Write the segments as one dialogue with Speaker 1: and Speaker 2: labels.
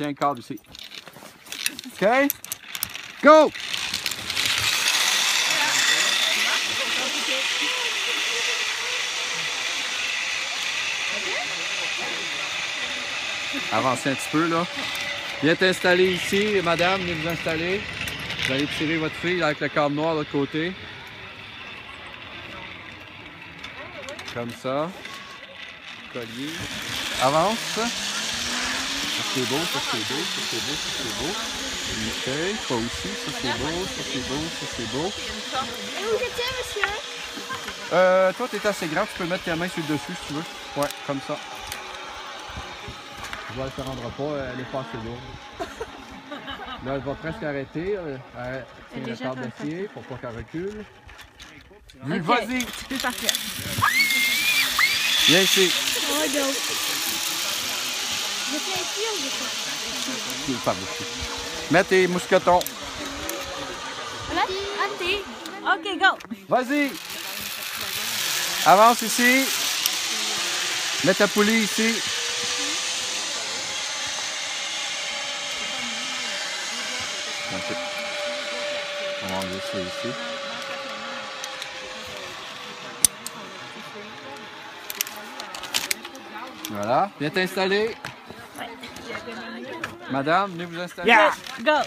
Speaker 1: tiens le cadre ici. OK? Go! Avancez un petit peu, là. Viens t'installer ici, madame, venez vous installer. Vous allez tirer votre fille avec le cadre noir de l'autre côté. Comme ça. Collier. Avance. Ça c'est beau, ça c'est beau, ça c'est beau, ça c'est beau. OK, toi aussi, ça c'est beau, ça c'est beau, ça c'est beau.
Speaker 2: Et où j'étais, monsieur?
Speaker 1: Toi, t'es assez grand, tu peux mettre ta main sur le dessus si tu veux. Ouais, comme ça. Je vois, elle ne se rendra pas, elle est pas assez lourde. Là, elle va presque arrêter. Tiens le cadre d'acier pour pas qu'elle recule. Okay. Vas-y!
Speaker 2: C'est parfait.
Speaker 1: Viens ici.
Speaker 2: Oh, go! Je fais ici ou je fais?
Speaker 1: Par ici. Mets tes mousquetons.
Speaker 2: Là? Attends. OK, go!
Speaker 1: Vas-y! Avance ici. Mets ta poulie ici. Okay. On va enlever ça ici. Voilà. Viens t'installer.
Speaker 2: Ouais.
Speaker 1: Madame, venez vous installer.
Speaker 2: Yeah! Go!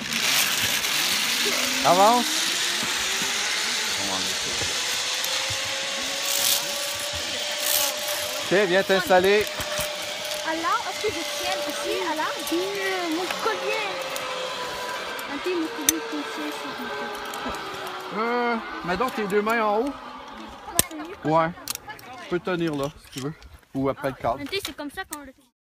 Speaker 1: Avance. OK, viens t'installer.
Speaker 2: Alors, est-ce que je tiens ici, alors? Mon collier. Attends, mon collier coincé.
Speaker 1: Mets donc tes deux mains en haut. Ouais. Tu peux tenir là, si tu veux. Ou après le cadre.
Speaker 2: Attends, c'est comme ça qu'on le fait.